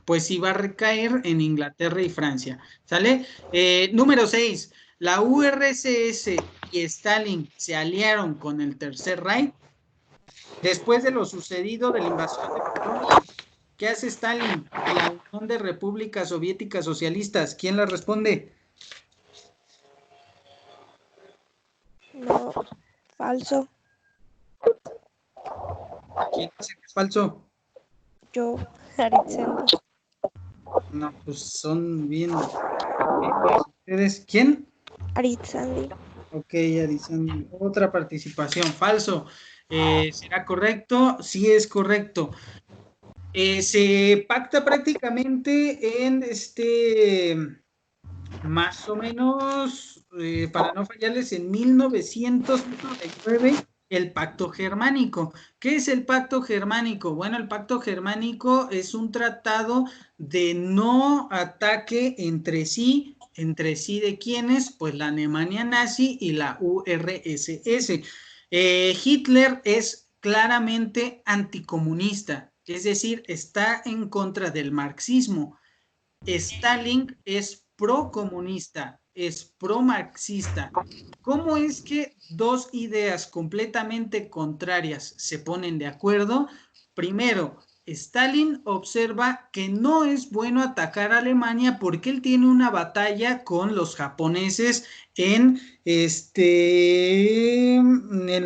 pues sí va a recaer en Inglaterra y Francia, ¿sale? Número 6, la URSS y Stalin se aliaron con el Tercer Reich después de lo sucedido de la invasión de Polonia. ¿Qué hace Stalin y la Unión de Repúblicas Soviéticas Socialistas? ¿Quién la responde? No, falso. ¿Quién dice que es falso? Yo, Aritzenko. No, pues son bien. ¿Ustedes? ¿Quién? Aritzandi. Ok, Arizona. Otra participación. Falso. ¿Será correcto? Sí es correcto. Se pacta prácticamente en más o menos, para no fallarles, en 1939, el Pacto Germánico. ¿Qué es el Pacto Germánico? Bueno, el Pacto Germánico es un tratado de no ataque entre sí de quiénes, pues la Alemania nazi y la URSS. Hitler es claramente anticomunista, es decir, está en contra del marxismo. Stalin es procomunista, es promarxista. ¿Cómo es que dos ideas completamente contrarias se ponen de acuerdo? Primero, Stalin observa que no es bueno atacar a Alemania porque él tiene una batalla con los japoneses en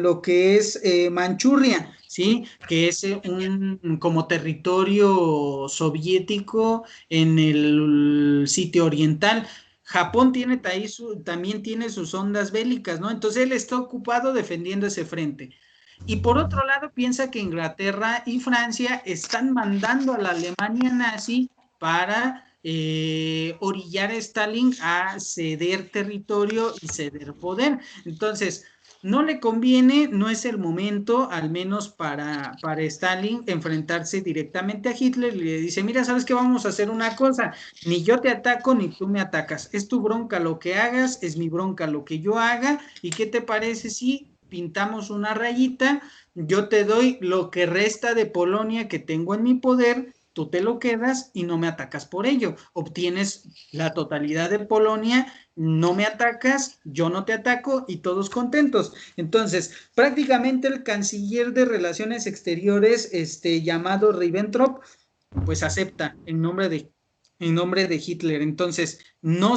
lo que es Manchuria, ¿sí? Que es un como territorio soviético en el sitio oriental. Japón tiene también tiene sus ondas bélicas, ¿no? Entonces él está ocupado defendiendo ese frente. Y por otro lado, piensa que Inglaterra y Francia están mandando a la Alemania nazi para orillar a Stalin a ceder territorio y ceder poder. Entonces, no le conviene, no es el momento, al menos para Stalin, enfrentarse directamente a Hitler y le dice, mira, ¿sabes qué? Vamos a hacer una cosa, ni yo te ataco ni tú me atacas, es tu bronca lo que hagas, es mi bronca lo que yo haga, ¿y qué te parece si pintamos una rayita? Yo te doy lo que resta de Polonia que tengo en mi poder, tú te lo quedas y no me atacas por ello. Obtienes la totalidad de Polonia, no me atacas, yo no te ataco y todos contentos. Entonces, prácticamente el canciller de Relaciones Exteriores, llamado Ribbentrop, pues acepta en nombre de Hitler. Entonces, no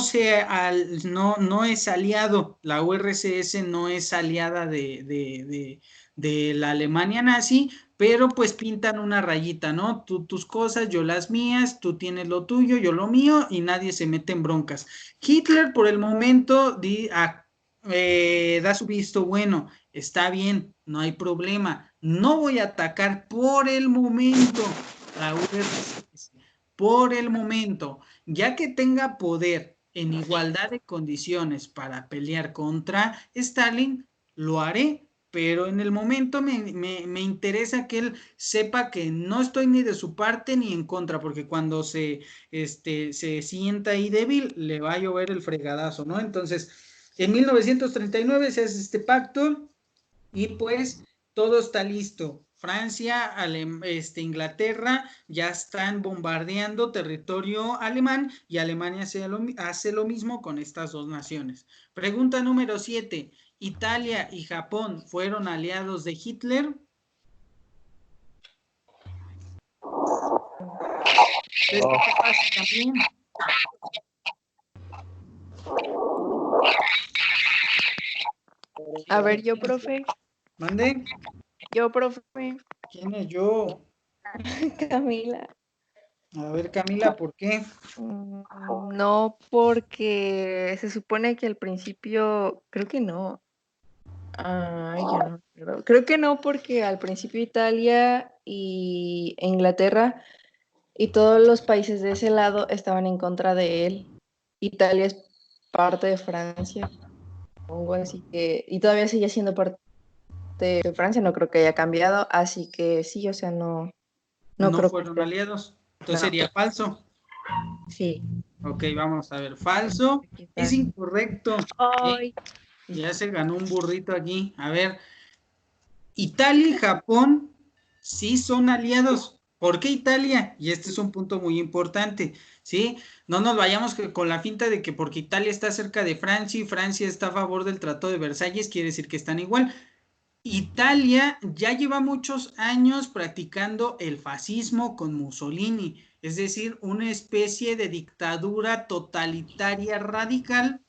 es aliado, la URSS no es aliada de la Alemania nazi, pero pues pintan una rayita, ¿no? Tú tus cosas, yo las mías, tú tienes lo tuyo, yo lo mío, y nadie se mete en broncas. Hitler por el momento da su visto bueno, está bien, no hay problema, no voy a atacar por el momento a URSS, por el momento, ya que tenga poder en igualdad de condiciones para pelear contra Stalin, lo haré, pero en el momento me interesa que él sepa que no estoy ni de su parte ni en contra, porque cuando se sienta ahí débil, le va a llover el fregadazo, ¿no? Entonces, en 1939 se hace este pacto y pues todo está listo. Francia, Inglaterra ya están bombardeando territorio alemán y Alemania hace lo mismo con estas dos naciones. Pregunta número 7. ¿Italia y Japón fueron aliados de Hitler? ¿Ustedes qué pasa también? A ver, yo, profe. ¿Mande? Yo, profe. ¿Quién es yo? Camila. A ver, Camila, ¿por qué? No, porque se supone que al principio, creo que no. Ay, ya no. Creo que no, porque al principio Italia y Inglaterra y todos los países de ese lado estaban en contra de él. Italia es parte de Francia, supongo, así que, y todavía sigue siendo parte de Francia, no creo que haya cambiado, así que sí, o sea, no No creo que fueron aliados. Entonces no, sería falso. sí. Ok, vamos a ver. Falso. Es incorrecto. Ay. Ya se ganó un burrito aquí. A ver, Italia y Japón sí son aliados. ¿Por qué Italia? Y este es un punto muy importante, ¿sí? No nos vayamos con la finta de que porque Italia está cerca de Francia y Francia está a favor del Tratado de Versalles, quiere decir que están igual. Italia ya lleva muchos años practicando el fascismo con Mussolini, es decir, una especie de dictadura totalitaria radical.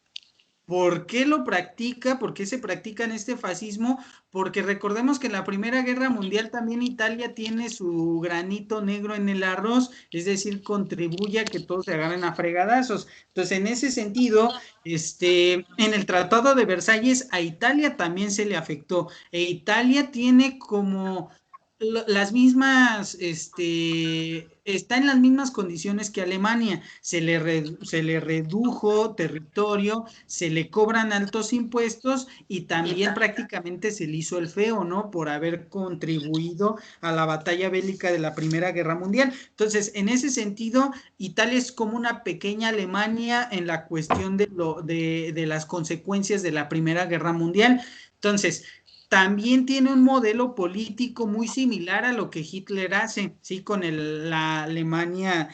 ¿Por qué lo practica? ¿Por qué se practica en este fascismo? Porque recordemos que en la Primera Guerra Mundial también Italia tiene su granito negro en el arroz, es decir, contribuye a que todos se agarren a fregadazos. Entonces, en ese sentido, en el Tratado de Versalles a Italia también se le afectó. E Italia tiene como las mismas, está en las mismas condiciones que Alemania, se le redujo territorio, se le cobran altos impuestos y también prácticamente se le hizo el feo, ¿no? Por haber contribuido a la batalla bélica de la Primera Guerra Mundial. Entonces, en ese sentido, Italia es como una pequeña Alemania en la cuestión de las consecuencias de la Primera Guerra Mundial. Entonces, también tiene un modelo político muy similar a lo que Hitler hace, ¿sí? Con la Alemania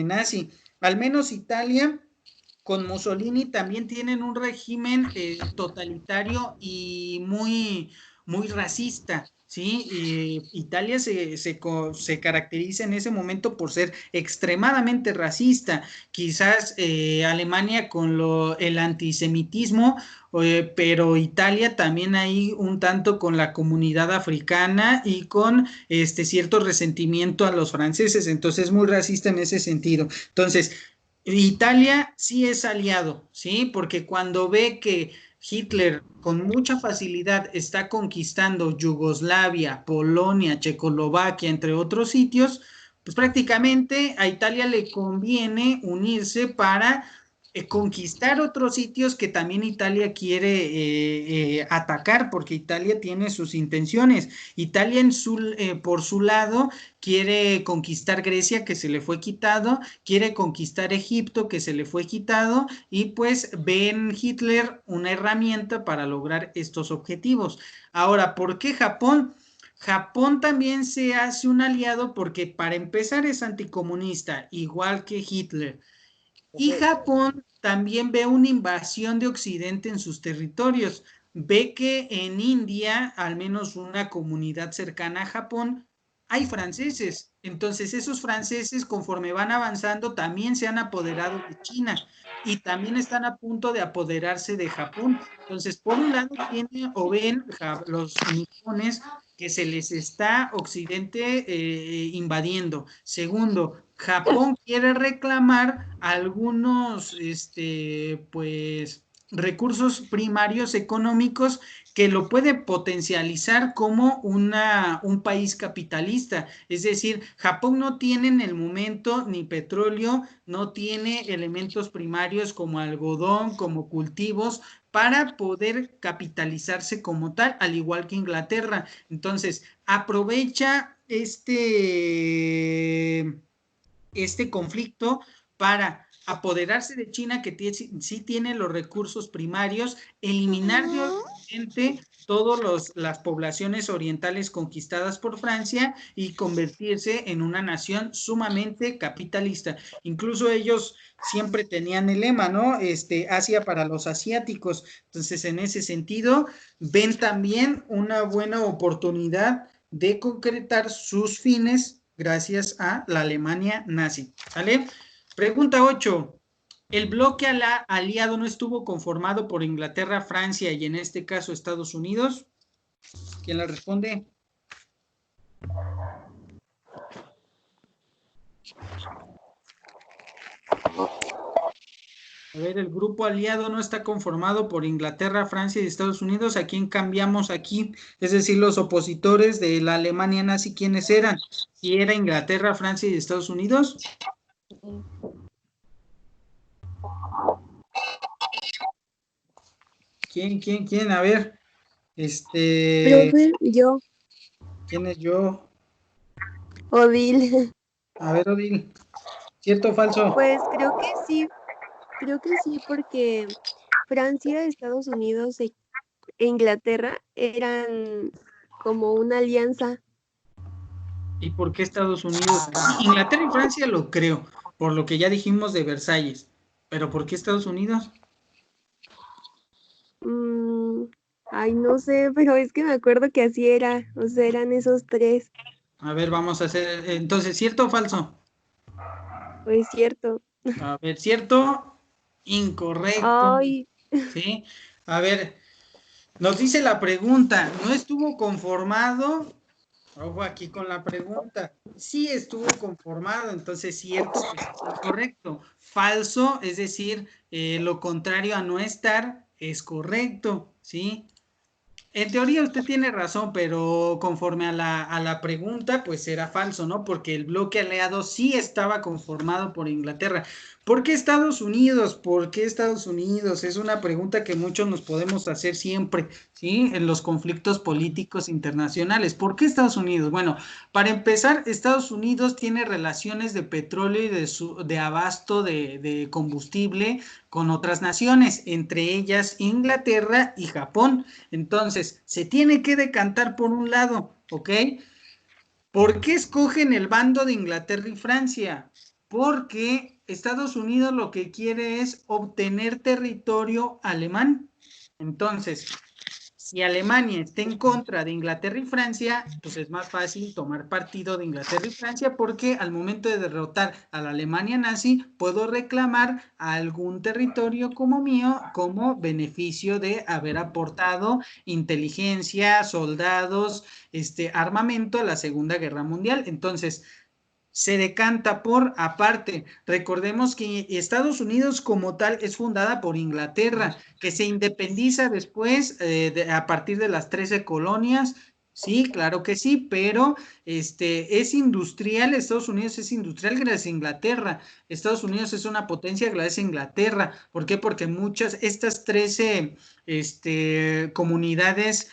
nazi. Al menos Italia con Mussolini también tienen un régimen totalitario y muy racista, ¿sí? Italia se caracteriza en ese momento por ser extremadamente racista, quizás Alemania con el antisemitismo, pero Italia también hay un tanto con la comunidad africana y con cierto resentimiento a los franceses, entonces es muy racista en ese sentido. Entonces, Italia sí es aliado, ¿sí? Porque cuando ve que Hitler con mucha facilidad está conquistando Yugoslavia, Polonia, Checoslovaquia, entre otros sitios, pues prácticamente a Italia le conviene unirse para conquistar otros sitios que también Italia quiere atacar, porque Italia tiene sus intenciones. Italia por su lado quiere conquistar Grecia, que se le fue quitado, quiere conquistar Egipto, que se le fue quitado, y pues ve en Hitler una herramienta para lograr estos objetivos. Ahora, ¿por qué Japón? Japón también se hace un aliado porque para empezar es anticomunista, igual que Hitler. Y Japón también ve una invasión de Occidente en sus territorios. Ve que en India, al menos una comunidad cercana a Japón, hay franceses. Entonces esos franceses, conforme van avanzando, también se han apoderado de China y también están a punto de apoderarse de Japón. Entonces, por un lado, tienen o ven los nipones que se les está Occidente invadiendo. Segundo, Japón quiere reclamar algunos, pues, recursos primarios económicos que lo puede potencializar como un país capitalista. Es decir, Japón no tiene en el momento ni petróleo, no tiene elementos primarios como algodón, como cultivos, para poder capitalizarse como tal, al igual que Inglaterra. Entonces, aprovecha este conflicto para apoderarse de China, que sí tiene los recursos primarios, eliminar de Occidente todas las poblaciones orientales conquistadas por Francia y convertirse en una nación sumamente capitalista. Incluso ellos siempre tenían el lema, ¿no? Asia para los asiáticos. Entonces, en ese sentido, ven también una buena oportunidad de concretar sus fines gracias a la Alemania nazi. ¿Vale? Pregunta 8. ¿El bloque aliado no estuvo conformado por Inglaterra, Francia y en este caso Estados Unidos? ¿Quién la responde? A ver, el grupo aliado no está conformado por Inglaterra, Francia y Estados Unidos. ¿A quién cambiamos aquí? Es decir, los opositores de la Alemania nazi, ¿quiénes eran? ¿Si era Inglaterra, Francia y Estados Unidos? ¿Quién? A ver, Profe, yo, ¿quién es yo? Odil. A ver, Odil, ¿cierto o falso? Pues creo que sí, porque Francia, Estados Unidos e Inglaterra eran como una alianza. ¿Y por qué Estados Unidos? Inglaterra y Francia lo creo, por lo que ya dijimos de Versalles. ¿Pero por qué Estados Unidos? Mm, ay, no sé, pero es que me acuerdo que así era, o sea, eran esos tres. A ver, vamos a hacer, entonces, ¿cierto o falso? Pues cierto. A ver, ¿cierto? Incorrecto. Ay, ¿Sí? A ver, nos dice la pregunta, ¿no estuvo conformado? Ojo aquí con la pregunta. Sí estuvo conformado, entonces cierto, pues es incorrecto. Falso, es decir, lo contrario a no estar es correcto, ¿sí? En teoría usted tiene razón, pero conforme a la pregunta, pues era falso, ¿no? Porque el bloque aliado sí estaba conformado por Inglaterra. ¿Por qué Estados Unidos? ¿Por qué Estados Unidos? Es una pregunta que muchos nos podemos hacer siempre, ¿sí? En los conflictos políticos internacionales. ¿Por qué Estados Unidos? Bueno, para empezar, Estados Unidos tiene relaciones de petróleo y de abasto de combustible con otras naciones, entre ellas Inglaterra y Japón. Entonces, se tiene que decantar por un lado, ¿ok? ¿Por qué escogen el bando de Inglaterra y Francia? Porque Estados Unidos lo que quiere es obtener territorio alemán. Entonces, si Alemania está en contra de Inglaterra y Francia, pues es más fácil tomar partido de Inglaterra y Francia porque al momento de derrotar a la Alemania nazi, puedo reclamar algún territorio como mío como beneficio de haber aportado inteligencia, soldados, armamento a la Segunda Guerra Mundial. Entonces, se decanta por aparte. Recordemos que Estados Unidos como tal es fundada por Inglaterra, que se independiza después a partir de las 13 colonias. Sí, claro que sí, pero es industrial, Estados Unidos es industrial gracias a Inglaterra, Estados Unidos es una potencia gracias a Inglaterra. ¿Por qué? Porque estas 13 comunidades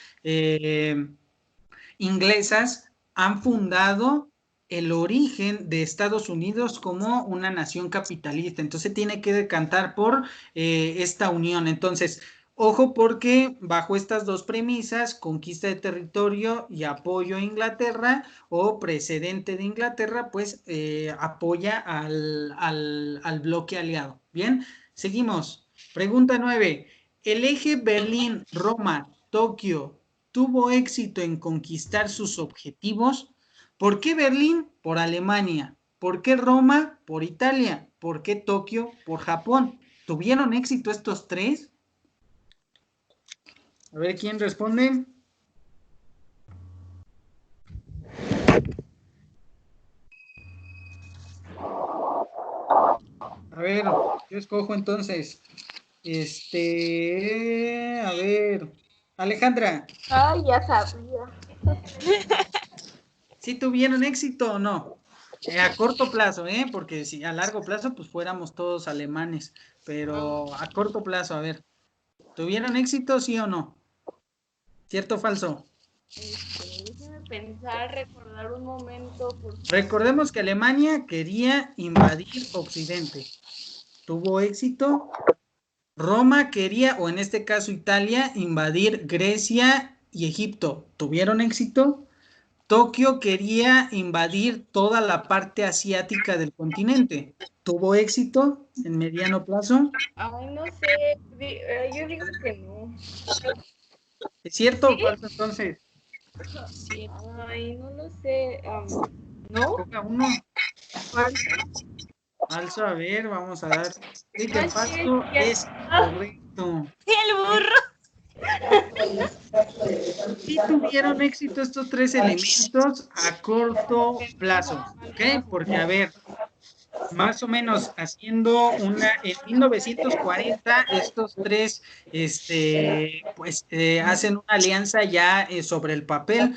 inglesas han fundado el origen de Estados Unidos como una nación capitalista. Entonces tiene que decantar por esta unión. Entonces, ojo porque bajo estas dos premisas, conquista de territorio y apoyo a Inglaterra o precedente de Inglaterra, pues apoya al bloque aliado. Bien, seguimos. Pregunta 9. El eje Berlín-Roma-Tokio tuvo éxito en conquistar sus objetivos. ¿Por qué Berlín? Por Alemania. ¿Por qué Roma? Por Italia. ¿Por qué Tokio? Por Japón. ¿Tuvieron éxito estos tres? A ver quién responde. A ver, yo escojo entonces. A ver, Alejandra, Ay, ya sabía. ¿sí tuvieron éxito o no? A corto plazo, porque si a largo plazo, pues fuéramos todos alemanes, pero a corto plazo, a ver, ¿tuvieron éxito, sí o no? ¿Cierto o falso? Déjeme pensar, recordar un momento, porque Recordemos que Alemania quería invadir Occidente. ¿Tuvo éxito? Roma quería, o en este caso Italia, invadir Grecia y Egipto. ¿Tuvieron éxito? Tokio quería invadir toda la parte asiática del continente. ¿Tuvo éxito en mediano plazo? ay, no sé, yo digo que no. ¿Es cierto o ¿Sí? falso entonces? Sí. Ay, no lo sé. ¿No? Escoja uno. Falso. Falso, a ver, vamos a dar. Sí, que Ah, el sí, falso ya. es correcto. El burro. Sí tuvieron éxito estos tres elementos a corto plazo, ¿ok? Porque, a ver, más o menos haciendo en 1940, estos tres, pues, hacen una alianza ya sobre el papel.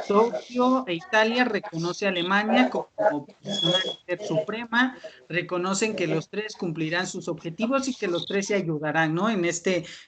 Tokio e Italia reconoce a Alemania como una líder suprema, reconocen que los tres cumplirán sus objetivos y que los tres se ayudarán, ¿no?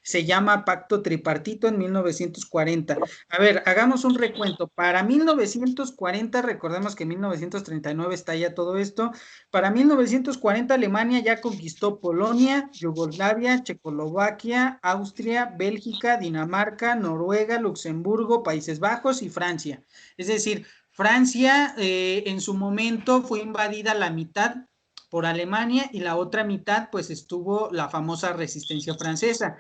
Se llama Pacto Tripartito en 1940. A ver, hagamos un recuento. Para 1940, recordemos que en 1939 está ya todo esto, para 1940 Alemania ya conquistó Polonia, Yugoslavia, Checoslovaquia, Austria, Bélgica, Dinamarca, Noruega, Luxemburgo, Países Bajos y Francia. Francia. Es decir, Francia en su momento fue invadida la mitad por Alemania y la otra mitad pues estuvo la famosa resistencia francesa,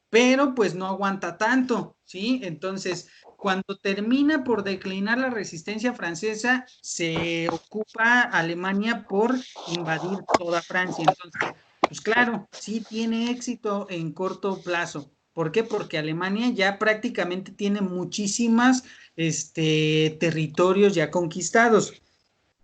pero pues no aguanta tanto, ¿sí? Entonces, cuando termina por declinar la resistencia francesa, se ocupa Alemania por invadir toda Francia. Entonces, pues claro, sí tiene éxito en corto plazo. ¿Por qué? Porque Alemania ya prácticamente tiene muchísimas territorios ya conquistados.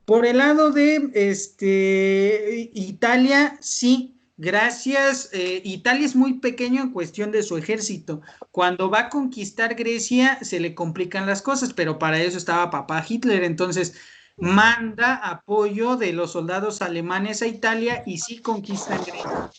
Por el lado de Italia, sí, gracias. Italia es muy pequeño en cuestión de su ejército. Cuando va a conquistar Grecia se le complican las cosas, pero para eso estaba papá Hitler. Entonces manda apoyo de los soldados alemanes a Italia y sí conquistan Grecia.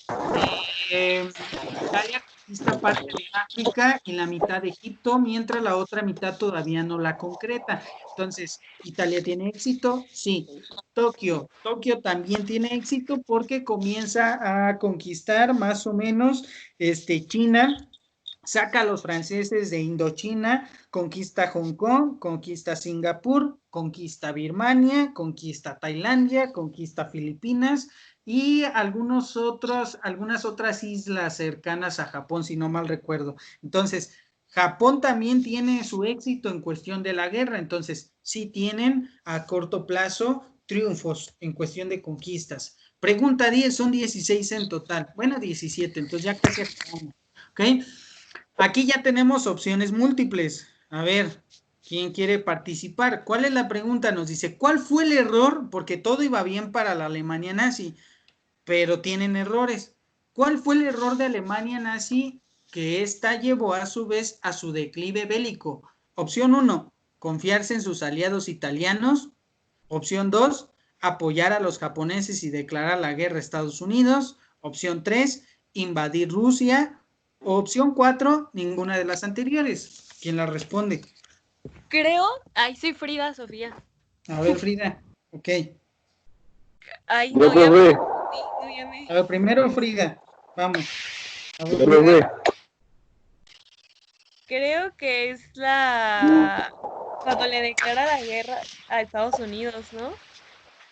Italia conquista parte de África y la mitad de Egipto, mientras la otra mitad todavía no la concreta. Entonces, ¿Italia tiene éxito? Sí. Tokio también tiene éxito porque comienza a conquistar más o menos China, saca a los franceses de Indochina, conquista Hong Kong, conquista Singapur, conquista Birmania, conquista Tailandia, conquista Filipinas y algunas otras islas cercanas a Japón, si no mal recuerdo. Entonces, Japón también tiene su éxito en cuestión de la guerra, entonces sí tienen a corto plazo triunfos en cuestión de conquistas. Pregunta 10, son 16 en total. Bueno, 17, entonces ya casi acabamos. ¿Ok? Aquí ya tenemos opciones múltiples. A ver, ¿quién quiere participar? ¿Cuál es la pregunta? Nos dice, ¿cuál fue el error? Porque todo iba bien para la Alemania nazi, pero tienen errores. ¿Cuál fue el error de Alemania nazi que ésta llevó a su vez a su declive bélico? Opción 1, confiarse en sus aliados italianos. Opción 2, apoyar a los japoneses y declarar la guerra a Estados Unidos. Opción 3, invadir Rusia. Opción 4, ninguna de las anteriores. ¿Quién la responde? Creo, soy Frida Sofía. A ver, Frida, ok. Ay, no, ya me... A ver, primero Frida, vamos. A ver, Frida. Creo que es cuando le declara la guerra a Estados Unidos, ¿no?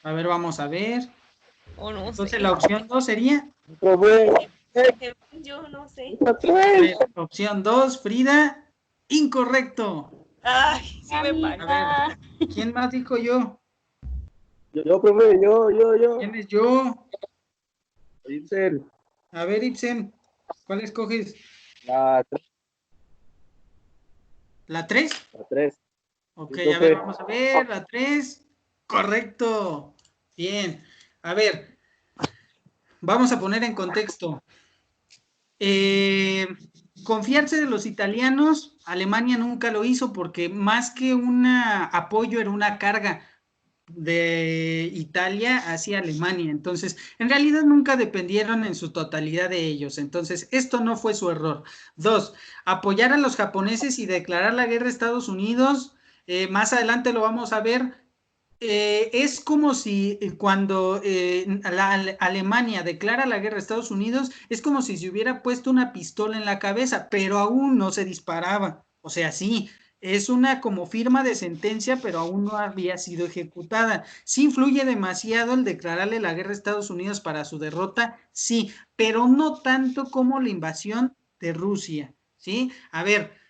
A ver, vamos a ver. O no Entonces sé. la opción 2 sería. Yo no sé. Ver, opción 2, Frida. Incorrecto. Ay, sí me parece. A ver, ¿quién más dijo yo? Yo, profe, yo. ¿Quién es yo? Ibsen. A ver, Ibsen, ¿cuál escoges? La 3. ¿La 3? La 3. Ok, Sí, a ver, vamos a ver, la 3. Correcto. Bien. A ver, vamos a poner en contexto. Confiarse de los italianos, Alemania nunca lo hizo porque más que un apoyo era una carga de Italia hacia Alemania. Entonces, en realidad nunca dependieron en su totalidad de ellos. Entonces, esto no fue su error. 2, apoyar a los japoneses y declarar la guerra a Estados Unidos. Más adelante lo vamos a ver. Es como si cuando Alemania declara la guerra a Estados Unidos, es como si se hubiera puesto una pistola en la cabeza, pero aún no se disparaba. O sea, sí, es una como firma de sentencia, pero aún no había sido ejecutada. Sí influye demasiado el declararle la guerra a Estados Unidos para su derrota, sí, pero no tanto como la invasión de Rusia, ¿sí? A ver,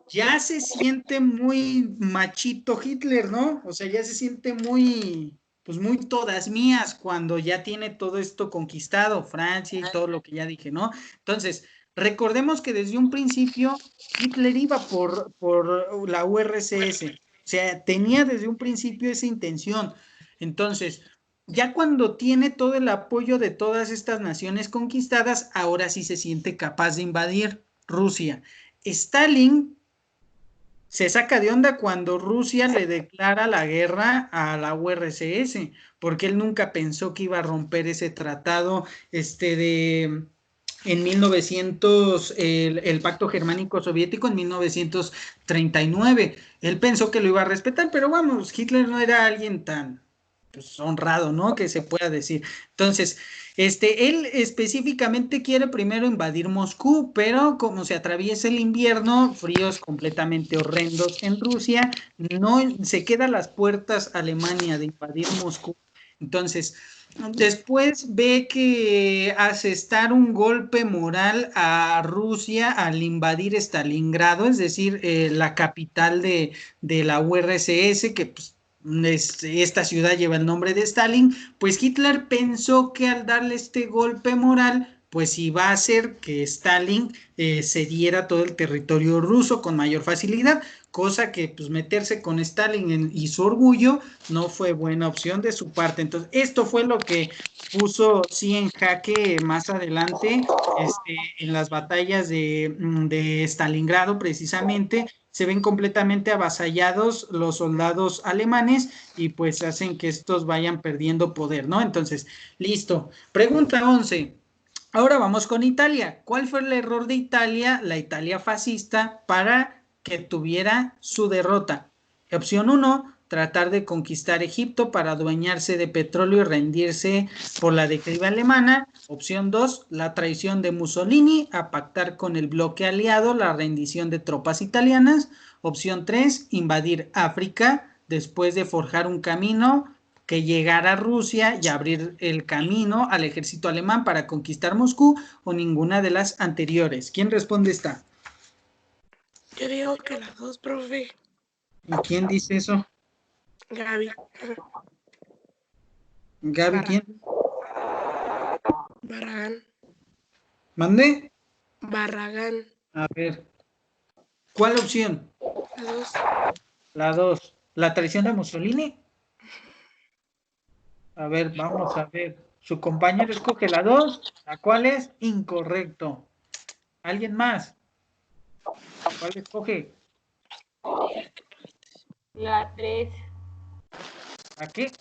ya se siente muy machito Hitler, ¿no? O sea, ya se siente muy, pues muy todas mías cuando ya tiene todo esto conquistado, Francia y todo lo que ya dije, ¿no? Entonces, recordemos que desde un principio Hitler iba por la URSS, o sea, tenía desde un principio esa intención. Entonces, ya cuando tiene todo el apoyo de todas estas naciones conquistadas, ahora sí se siente capaz de invadir Rusia. Stalin se saca de onda cuando Rusia le declara la guerra a la URSS, porque él nunca pensó que iba a romper ese tratado en 1900, el Pacto Germánico Soviético en 1939. Él pensó que lo iba a respetar, pero vamos, Hitler no era alguien tan pues, honrado, ¿no? Que se pueda decir. Entonces, él específicamente quiere primero invadir Moscú, pero como se atraviesa el invierno, fríos completamente horrendos en Rusia, no se queda a las puertas Alemania de invadir Moscú. Entonces, después ve que asestar un golpe moral a Rusia al invadir Stalingrado, es decir, la capital de la URSS, que pues, esta ciudad lleva el nombre de Stalin, pues Hitler pensó que al darle este golpe moral, pues iba a hacer que Stalin cediera todo el territorio ruso con mayor facilidad, cosa que pues meterse con Stalin y su orgullo no fue buena opción de su parte. Entonces, esto fue lo que puso sí en jaque más adelante en las batallas de Stalingrado precisamente. Se ven completamente avasallados los soldados alemanes y pues hacen que estos vayan perdiendo poder, ¿no? Entonces, listo. Pregunta 11. Ahora vamos con Italia. ¿Cuál fue el error de Italia, la Italia fascista, para que tuviera su derrota? Opción 1, tratar de conquistar Egipto para adueñarse de petróleo y rendirse por la declive alemana. Opción 2, la traición de Mussolini a pactar con el bloque aliado la rendición de tropas italianas. Opción 3, invadir África después de forjar un camino que llegara a Rusia y abrir el camino al ejército alemán para conquistar Moscú, o ninguna de las anteriores. ¿Quién responde esta? Yo digo que las dos, profe. ¿Y quién dice eso? Gaby. ¿Gaby quién? Barragán. ¿Mande? Barragán. A ver. ¿Cuál opción? Las dos. La 2. ¿La traición de Mussolini? A ver, vamos a ver. Su compañero escoge la 2. ¿La cual es? Incorrecto. ¿Alguien más? ¿Cuál escoge? La 3. ¿A qué?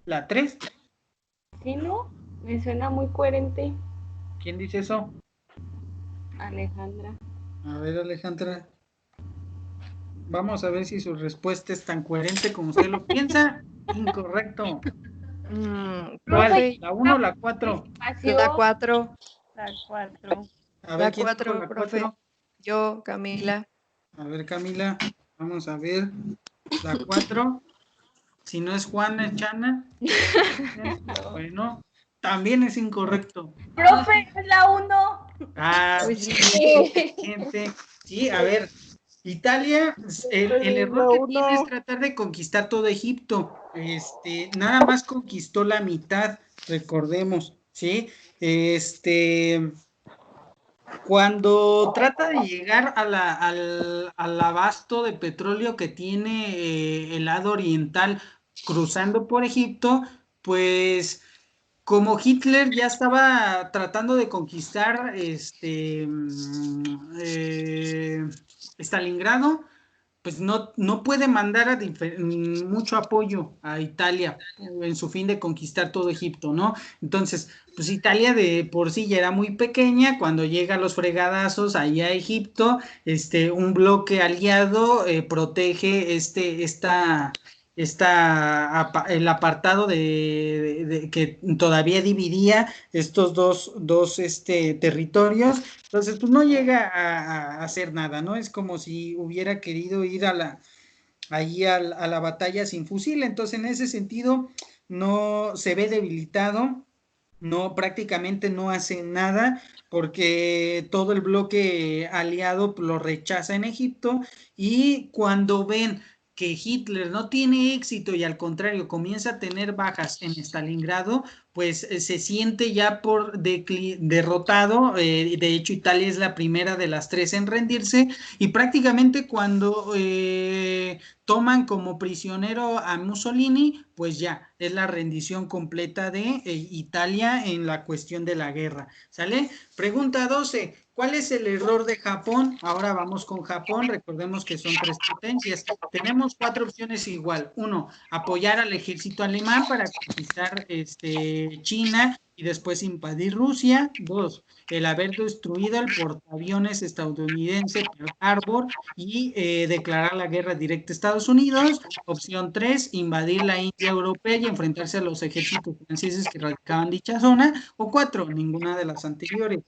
¿La 3? ¿Sí, no? Me suena muy coherente. ¿Quién dice eso? Alejandra. A ver, Alejandra. Vamos a ver si su respuesta es tan coherente como usted lo piensa. Incorrecto. ¿Cuál? ¿La 1 o la 4? La 4. La 4. A ver, La ¿quién dijo 4, la profe. 4? Yo, Camila. A ver, Camila. Vamos a ver. La 4. Si no es Juana, es Chana. Bueno, también es incorrecto. ¡Profe, es la 1! Ah, Uy, sí, sí. gente. Sí, a ver. Italia, el error que tiene es tratar de conquistar todo Egipto. Nada más conquistó la mitad, recordemos, ¿sí? Cuando trata de llegar al abasto de petróleo que tiene el lado oriental cruzando por Egipto, pues como Hitler ya estaba tratando de conquistar Stalingrado, pues no puede mandar mucho apoyo a Italia en su fin de conquistar todo Egipto, ¿no? Entonces, pues Italia de por sí ya era muy pequeña, cuando llega los fregadazos allá a Egipto, un bloque aliado protege el apartado que todavía dividía estos dos territorios. Entonces, pues no llega a hacer nada, ¿no? Es como si hubiera querido ir allí a la batalla sin fusil. Entonces, en ese sentido, no se ve debilitado, prácticamente no hace nada, porque todo el bloque aliado lo rechaza en Egipto, y cuando ven que Hitler no tiene éxito y al contrario comienza a tener bajas en Stalingrado, pues se siente ya por derrotado. De hecho, Italia es la primera de las 3 en rendirse, y prácticamente cuando toman como prisionero a Mussolini, pues ya es la rendición completa de Italia en la cuestión de la guerra. ¿Sale? Pregunta 12. ¿Cuál es el error de Japón? Ahora vamos con Japón. Recordemos que son 3 potencias. Tenemos 4 opciones igual. 1, apoyar al ejército alemán para conquistar China y después invadir Rusia. 2, el haber destruido el portaaviones estadounidense Pearl Harbor y declarar la guerra directa a Estados Unidos. Opción 3, invadir la India europea y enfrentarse a los ejércitos franceses que radicaban dicha zona. O 4, ninguna de las anteriores.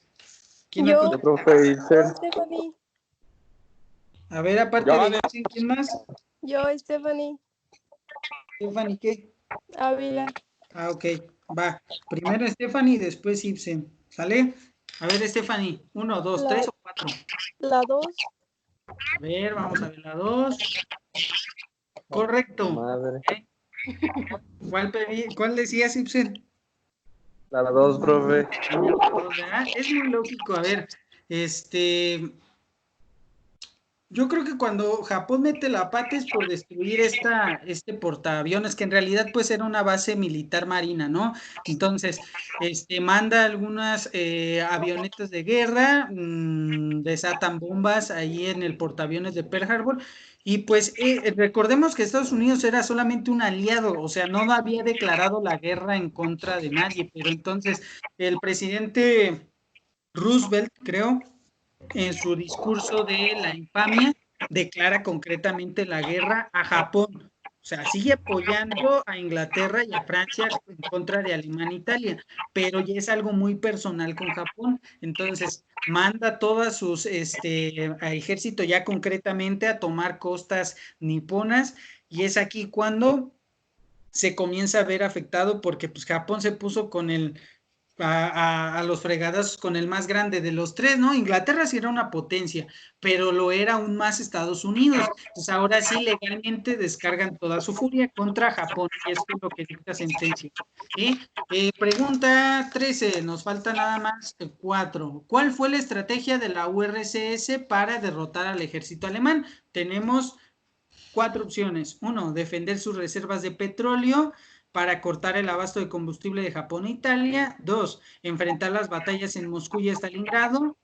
¿Quién la Yo. Yo, profe Isel. Stephanie. A ver, aparte Yo. de Isel, ¿quién más? Yo, Stephanie. Stephanie, ¿qué? Ávila. Ah, ok, va. Primero Stephanie, después Ibsen. ¿Sale? A ver, Stephanie, 1, 2, 3 o 4. La 2. A ver, vamos a ver la 2. Correcto. Madre. ¿Cuál decías, Ibsen? La 2, profe. Es muy lógico. A ver, yo creo que cuando Japón mete la pata es por destruir este portaaviones, que en realidad pues era una base militar marina, ¿no? Entonces, manda algunas avionetas de guerra, desatan bombas ahí en el portaaviones de Pearl Harbor, y pues recordemos que Estados Unidos era solamente un aliado, o sea, no había declarado la guerra en contra de nadie, pero entonces el presidente Roosevelt, creo, en su discurso de la infamia, declara concretamente la guerra a Japón. O sea, sigue apoyando a Inglaterra y a Francia en contra de Alemania e Italia, pero ya es algo muy personal con Japón. Entonces, manda todas sus a ejército ya concretamente a tomar costas niponas, y es aquí cuando se comienza a ver afectado, porque pues Japón se puso con a los fregadazos con el más grande de los tres, ¿no? Inglaterra sí era una potencia, pero lo era aún más Estados Unidos. Pues ahora sí legalmente descargan toda su furia contra Japón, y esto es lo que dicta sentencia. ¿Sí? Pregunta 13, nos falta nada más 4. ¿Cuál fue la estrategia de la URSS para derrotar al ejército alemán? Tenemos 4 opciones. 1, defender sus reservas de petróleo para cortar el abasto de combustible de Japón e Italia. 2, enfrentar las batallas en Moscú y Stalingrado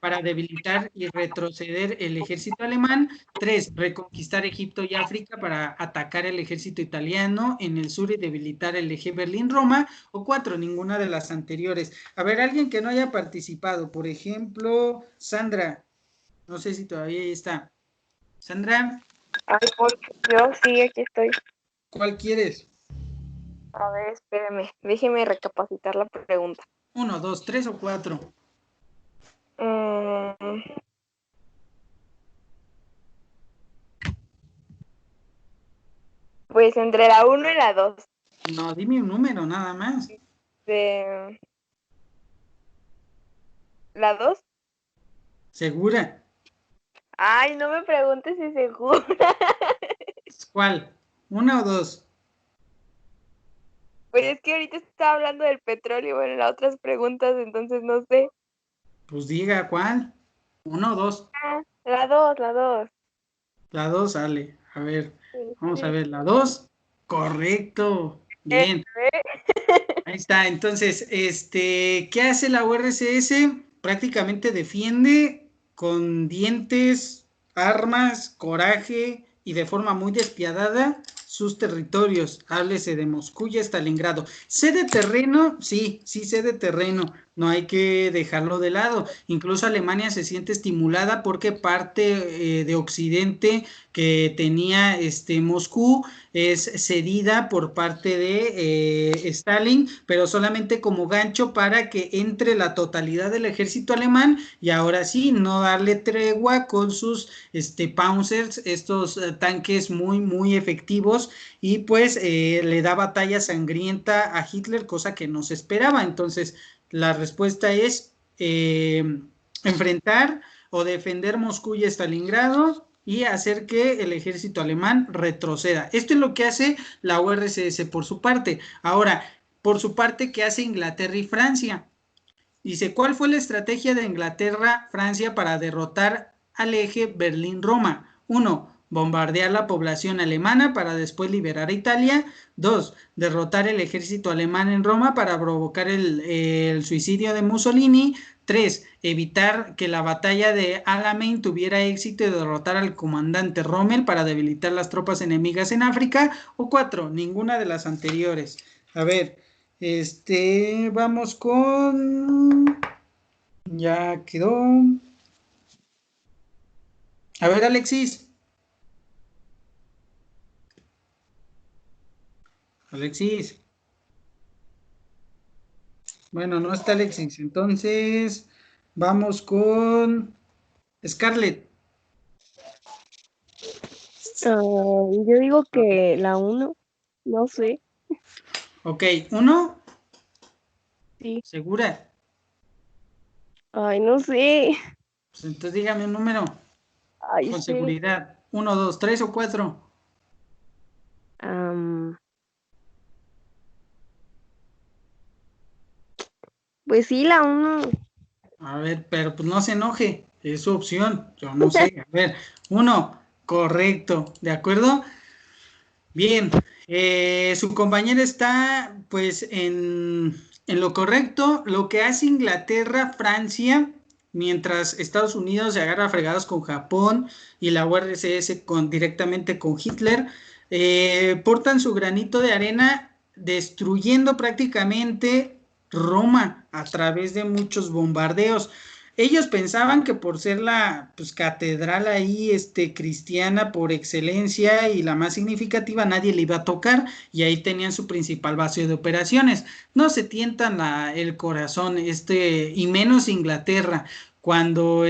para debilitar y retroceder el ejército alemán. 3, reconquistar Egipto y África para atacar el ejército italiano en el sur y debilitar el eje Berlín-Roma. O 4, ninguna de las anteriores. A ver, alguien que no haya participado, por ejemplo, Sandra, no sé si todavía está. Sandra. Ay, yo sí, aquí estoy. ¿Cuál quieres? A ver, espérame, déjeme recapacitar la pregunta. 1, 2, 3 o 4. Pues entre la 1 y la 2. No, dime un número nada más. ¿La 2? ¿Segura? Ay, no me preguntes si segura. ¿Cuál? ¿1 o 2? Pues es que ahorita estaba hablando del petróleo en las otras preguntas, entonces no sé. Pues diga, ¿cuál? 1 o 2. La 2, la 2. La 2 sale. A ver, vamos a ver. La 2. Correcto. Bien. Ahí está. Entonces, ¿qué hace la URSS? Prácticamente defiende con dientes, armas, coraje y de forma muy despiadada sus territorios. Háblese de Moscú y Stalingrado. ¿Sé de terreno? Sí sé de terreno. No hay que dejarlo de lado. Incluso Alemania se siente estimulada porque parte de Occidente que tenía Moscú es cedida por parte de Stalin, pero solamente como gancho para que entre la totalidad del ejército alemán, y ahora sí, no darle tregua con sus Panzers, estos tanques muy efectivos, y pues le da batalla sangrienta a Hitler, cosa que no se esperaba. Entonces la respuesta es enfrentar o defender Moscú y Stalingrado y hacer que el ejército alemán retroceda. Esto es lo que hace la URSS por su parte. Ahora, por su parte, ¿qué hace Inglaterra y Francia? Dice, ¿cuál fue la estrategia de Inglaterra, Francia para derrotar al eje Berlín-Roma? 1, bombardear la población alemana para después liberar a Italia. 2, derrotar el ejército alemán en Roma para provocar el suicidio de Mussolini. 3, evitar que la batalla de Alamein tuviera éxito y derrotar al comandante Rommel para debilitar las tropas enemigas en África. O 4, ninguna de las anteriores. A ver, Vamos con... Ya quedó. A ver, Alexis. Alexis. Bueno, no está Alexis. Entonces, vamos con Scarlett. Yo digo que la 1, no sé. Ok, 1. Sí. ¿Segura? Ay, no sé. Pues entonces dígame un número Ay, con espere. seguridad. 1, 2, 3 o 4. Pues sí, la 1. A ver, pero pues no se enoje, es su opción, yo no sé. A ver, 1, correcto, ¿de acuerdo? Bien, su compañera está pues en lo correcto. Lo que hace Inglaterra, Francia, mientras Estados Unidos se agarra a fregados con Japón y la URSS directamente con Hitler, portan su granito de arena destruyendo prácticamente Roma a través de muchos bombardeos. Ellos pensaban que por ser la pues, catedral ahí cristiana por excelencia y la más significativa, nadie le iba a tocar, y ahí tenían su principal base de operaciones. No se tientan el corazón, y menos Inglaterra, cuando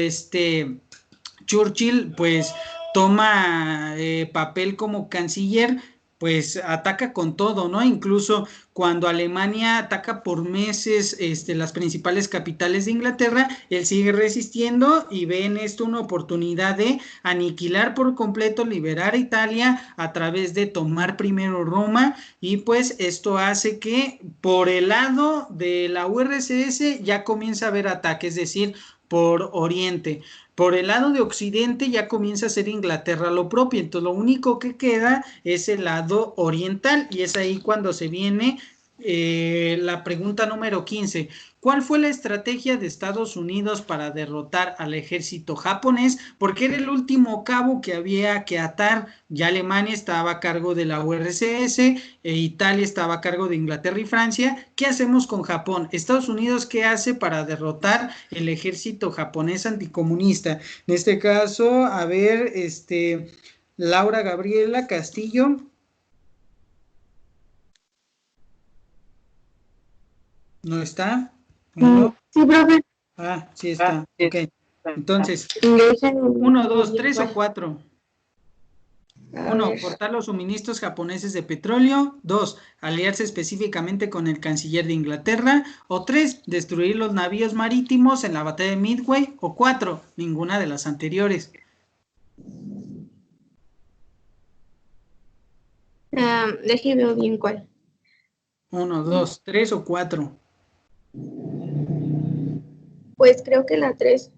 Churchill pues toma papel como canciller, pues ataca con todo, ¿no? Incluso cuando Alemania ataca por meses las principales capitales de Inglaterra, él sigue resistiendo y ve en esto una oportunidad de aniquilar por completo, liberar a Italia a través de tomar primero Roma, y pues esto hace que por el lado de la URSS ya comienza a haber ataques, es decir, por Oriente. Por el lado de Occidente ya comienza a ser Inglaterra lo propio, entonces lo único que queda es el lado oriental, y es ahí cuando se viene la pregunta número 15. ¿Cuál fue la estrategia de Estados Unidos para derrotar al ejército japonés? Porque era el último cabo que había que atar. Ya Alemania estaba a cargo de la URSS, Italia estaba a cargo de Inglaterra y Francia. ¿Qué hacemos con Japón? Estados Unidos, ¿qué hace para derrotar el ejército japonés anticomunista? En este caso, a ver, Laura Gabriela Castillo. ¿No está? ¿No? Sí, profe. Ah, sí está. Ok. Entonces, Dejen 1, 2, bien 3 o cuál. 4. A 1, ver. cortar los suministros japoneses de petróleo. 2, aliarse específicamente con el canciller de Inglaterra. O 3, destruir los navíos marítimos en la batalla de Midway. O 4, ninguna de las anteriores. Déjeme ver bien cuál. 1, 2, 3 o 4. Pues creo que la 3.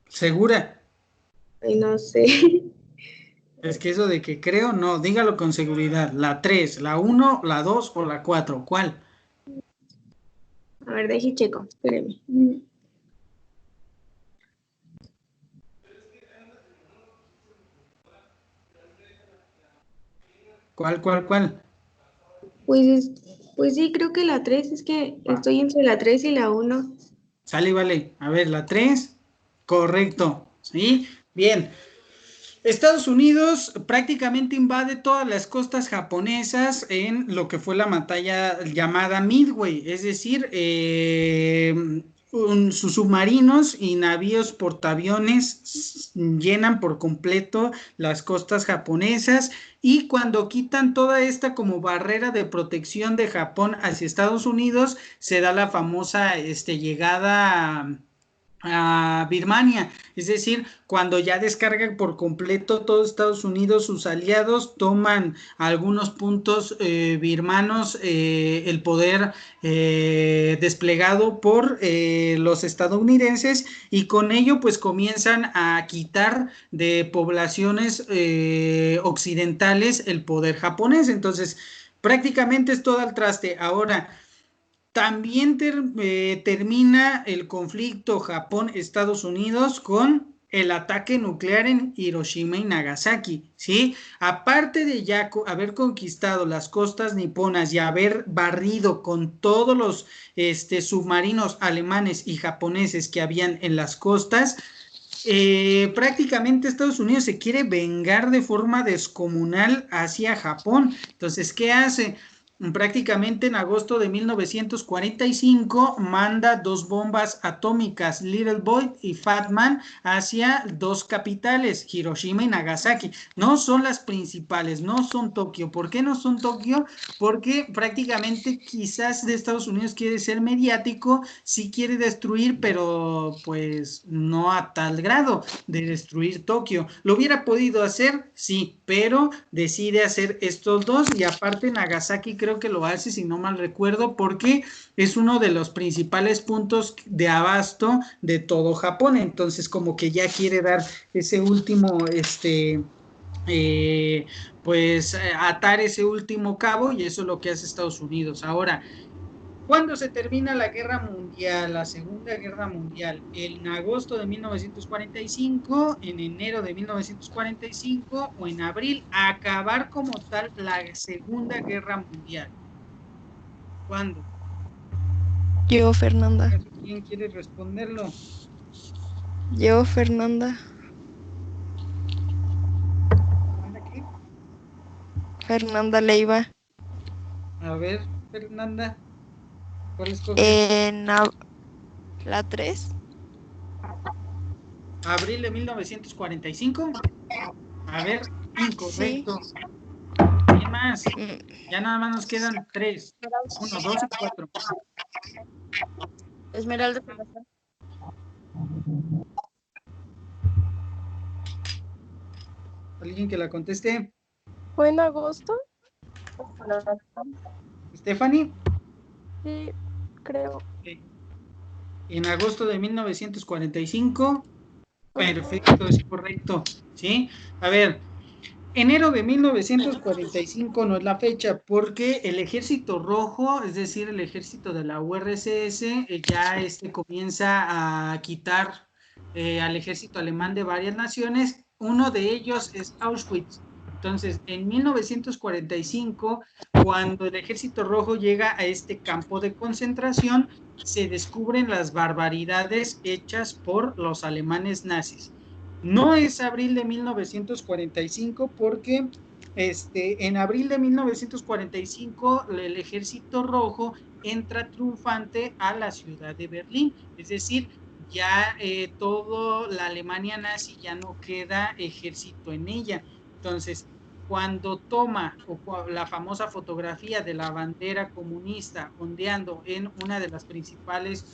¿Segura? Ay, no sé. Es que eso de que creo, no, dígalo con seguridad. La 3, la 1, la 2 o la 4. ¿Cuál? A ver, deje checo. Espéreme. ¿Cuál? Pues sí, creo que la 3. Es que estoy entre la 3 y la 1. Sale y vale. A ver, la 3. Correcto. ¿Sí? Bien. Estados Unidos prácticamente invade todas las costas japonesas en lo que fue la batalla llamada Midway, es decir, sus submarinos y navíos portaaviones llenan por completo las costas japonesas, y cuando quitan toda esta como barrera de protección de Japón hacia Estados Unidos, se da la famosa llegada a Birmania, es decir, cuando ya descargan por completo todo Estados Unidos, sus aliados toman algunos puntos birmanos, el poder desplegado por los estadounidenses, y con ello pues comienzan a quitar de poblaciones occidentales el poder japonés. Entonces prácticamente es todo al traste. Ahora, también termina el conflicto Japón-Estados Unidos con el ataque nuclear en Hiroshima y Nagasaki, ¿sí? Aparte de ya haber conquistado las costas niponas y haber barrido con todos los submarinos alemanes y japoneses que habían en las costas, prácticamente Estados Unidos se quiere vengar de forma descomunal hacia Japón. Entonces, ¿qué hace? Prácticamente en agosto de 1945 manda 2 bombas atómicas, Little Boy y Fat Man, hacia 2 capitales, Hiroshima y Nagasaki. No son las principales, no son Tokio. ¿Por qué no son Tokio? Porque prácticamente quizás de Estados Unidos quiere ser mediático, sí quiere destruir, pero pues no a tal grado de destruir Tokio. ¿Lo hubiera podido hacer? Sí, pero decide hacer estos 2 y aparte Nagasaki creo que lo hace, si no mal recuerdo, porque es uno de los principales puntos de abasto de todo Japón. Entonces como que ya quiere dar ese último atar ese último cabo, y eso es lo que hace Estados Unidos. Ahora, ¿cuándo se termina la guerra mundial, la Segunda Guerra Mundial? ¿En agosto de 1945, en enero de 1945 o en abril? A acabar como tal la Segunda Guerra Mundial. ¿Cuándo? Yo, Fernanda. ¿Quién quiere responderlo? Yo, Fernanda. ¿Qué? Fernanda Leiva. A ver, Fernanda. ¿Cuál es tu la 3? ¿Abril de 1945? A ver, incorrecto. Sí. ¿Qué más? Ya nada más nos quedan 3. 1, 2 y 4. Esmeralda. ¿Alguien que la conteste? ¿Fue en agosto? ¿Stephanie? Sí, creo. En agosto de 1945. Perfecto, es correcto. ¿Sí? A ver, enero de 1945 no es la fecha, porque el Ejército Rojo, es decir, el ejército de la URSS, ya comienza a quitar al ejército alemán de varias naciones. Uno de ellos es Auschwitz. Entonces, en 1945, cuando el Ejército Rojo llega a este campo de concentración, se descubren las barbaridades hechas por los alemanes nazis. No es abril de 1945 porque en abril de 1945 el Ejército Rojo entra triunfante a la ciudad de Berlín, es decir, ya toda la Alemania nazi ya no queda ejército en ella. Entonces, cuando toma la famosa fotografía de la bandera comunista ondeando en uno de los principales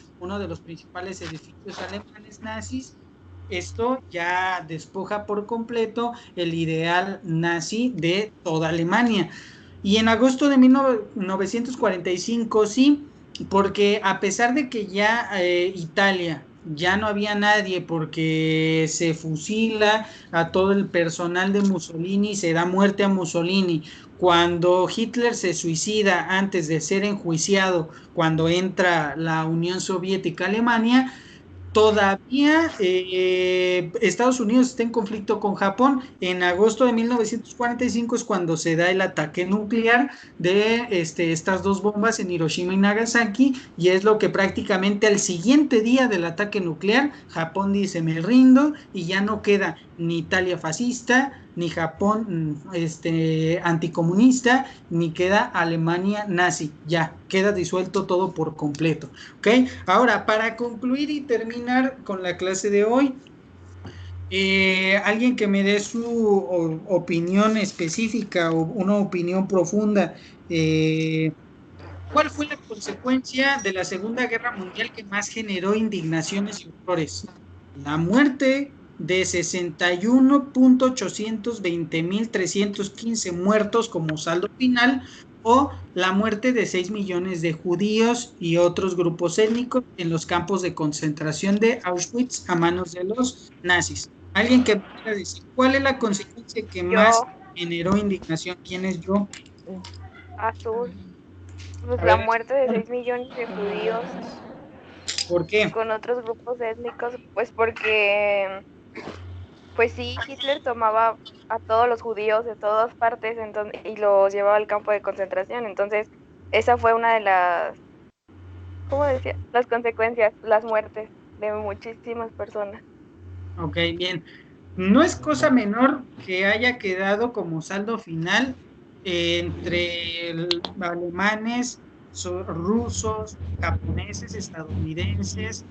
edificios alemanes nazis, esto ya despoja por completo el ideal nazi de toda Alemania. Y en agosto de 1945, sí, porque a pesar de que ya Italia ya no había nadie, porque se fusila a todo el personal de Mussolini, se da muerte a Mussolini. Cuando Hitler se suicida antes de ser enjuiciado, cuando entra la Unión Soviética a Alemania, todavía Estados Unidos está en conflicto con Japón. En agosto de 1945 es cuando se da el ataque nuclear de estas 2 bombas en Hiroshima y Nagasaki, y es lo que prácticamente al siguiente día del ataque nuclear, Japón dice: me rindo, y ya no queda ni Italia fascista, ni Japón anticomunista, ni queda Alemania nazi. Ya queda disuelto todo por completo. ¿Ok? Ahora, para concluir y terminar con la clase de hoy, alguien que me dé su opinión específica o una opinión profunda. ¿Cuál fue la consecuencia de la Segunda Guerra Mundial que más generó indignaciones y horrores? La muerte de 61.820.315 muertos como saldo final, o la muerte de 6 millones de judíos y otros grupos étnicos en los campos de concentración de Auschwitz a manos de los nazis. Alguien que me quiera decir cuál es la consecuencia que más generó indignación. ¿Quién es yo? Azul. Pues A la ver, muerte de 6 millones de judíos ¿por qué? con otros grupos étnicos, pues porque Pues sí, Hitler tomaba a todos los judíos de todas partes y los llevaba al campo de concentración. Entonces, esa fue una de las, ¿cómo decía? Las consecuencias, las muertes de muchísimas personas. Ok, bien. No es cosa menor que haya quedado como saldo final entre alemanes, rusos, japoneses, estadounidenses,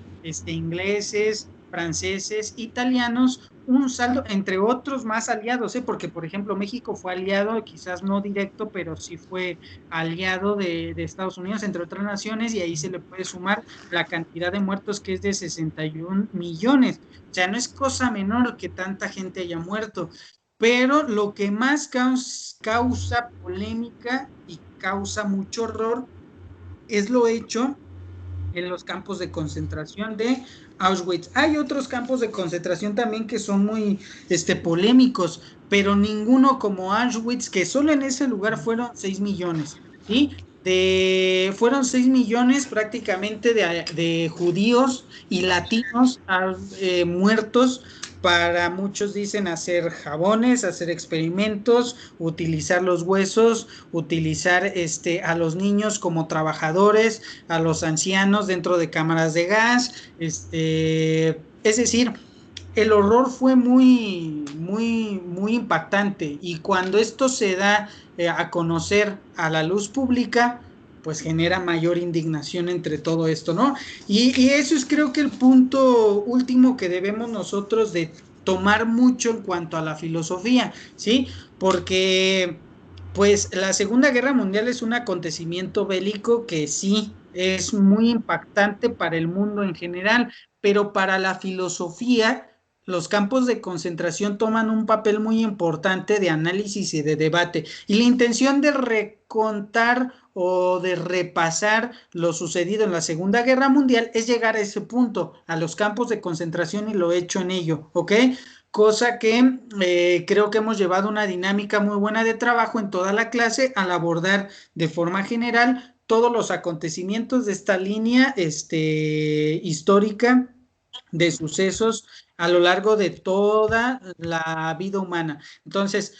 ingleses, franceses, italianos, un saldo entre otros más aliados, porque por ejemplo México fue aliado, quizás no directo, pero sí fue aliado de Estados Unidos, entre otras naciones, y ahí se le puede sumar la cantidad de muertos, que es de 61 millones. O sea, no es cosa menor que tanta gente haya muerto, pero lo que más causa polémica y causa mucho horror es lo hecho en los campos de concentración de Auschwitz. Hay otros campos de concentración también que son muy polémicos, pero ninguno como Auschwitz, que solo en ese lugar fueron 6 millones, ¿sí? Fueron 6 millones prácticamente de judíos y latinos muertos para, muchos dicen, hacer jabones, hacer experimentos, utilizar los huesos, utilizar a los niños como trabajadores, a los ancianos dentro de cámaras de gas, es decir, el horror fue muy, muy, muy impactante, y cuando esto se da a conocer a la luz pública, pues genera mayor indignación entre todo esto, ¿no? Y eso es, creo que, el punto último que debemos nosotros de tomar mucho en cuanto a la filosofía, ¿sí? Porque pues la Segunda Guerra Mundial es un acontecimiento bélico que sí es muy impactante para el mundo en general, pero para la filosofía los campos de concentración toman un papel muy importante de análisis y de debate, y la intención de recontar o de repasar lo sucedido en la Segunda Guerra Mundial es llegar a ese punto, a los campos de concentración, y lo he hecho en ello, ¿ok? Cosa que creo que hemos llevado una dinámica muy buena de trabajo en toda la clase al abordar de forma general todos los acontecimientos de esta línea histórica de sucesos a lo largo de toda la vida humana. Entonces,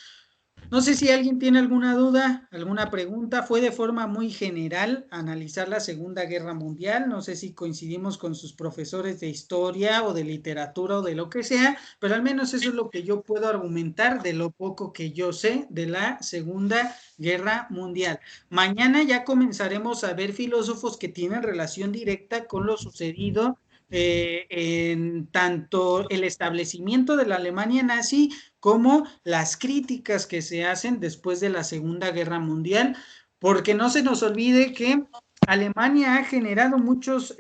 no sé si alguien tiene alguna duda, alguna pregunta. Fue de forma muy general analizar la Segunda Guerra Mundial. No sé si coincidimos con sus profesores de historia o de literatura o de lo que sea, pero al menos eso es lo que yo puedo argumentar de lo poco que yo sé de la Segunda Guerra Mundial. Mañana ya comenzaremos a ver filósofos que tienen relación directa con lo sucedido en tanto el establecimiento de la Alemania nazi como las críticas que se hacen después de la Segunda Guerra Mundial, porque no se nos olvide que Alemania ha generado muchos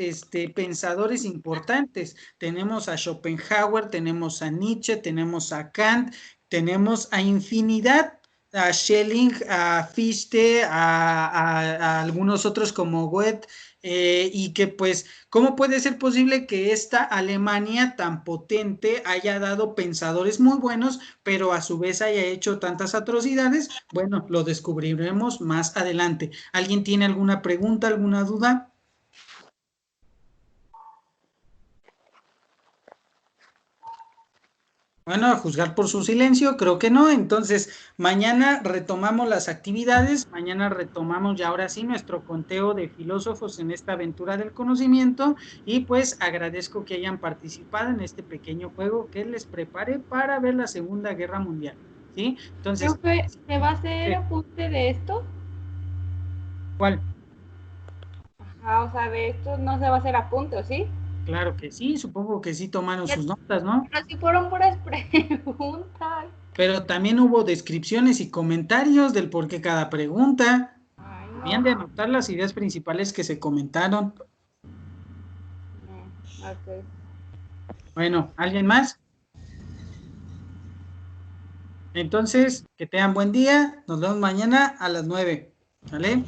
pensadores importantes. Tenemos a Schopenhauer, tenemos a Nietzsche, tenemos a Kant, tenemos a infinidad, a Schelling, a Fichte, a algunos otros como Goethe, y que pues, ¿cómo puede ser posible que esta Alemania tan potente haya dado pensadores muy buenos, pero a su vez haya hecho tantas atrocidades? Bueno, lo descubriremos más adelante. ¿Alguien tiene alguna pregunta, alguna duda? Bueno, a juzgar por su silencio, creo que no. Entonces, mañana retomamos las actividades, mañana retomamos ya ahora sí nuestro conteo de filósofos en esta aventura del conocimiento, y pues agradezco que hayan participado en este pequeño juego que les preparé para ver la Segunda Guerra Mundial, ¿sí? Entonces, Profe, ¿se va a hacer apunte de esto? ¿cuál? Ajá, o sea, de esto no se va a hacer apunte, ¿o sí? Claro que sí, supongo que sí tomaron sus notas, ¿no? Pero si fueron puras preguntas. Pero también hubo descripciones y comentarios del por qué cada pregunta. Ay, Debían de anotar las ideas principales que se comentaron. no. Ok. Bueno, ¿alguien más? Entonces, que tengan buen día. Nos vemos mañana a las 9. ¿Vale?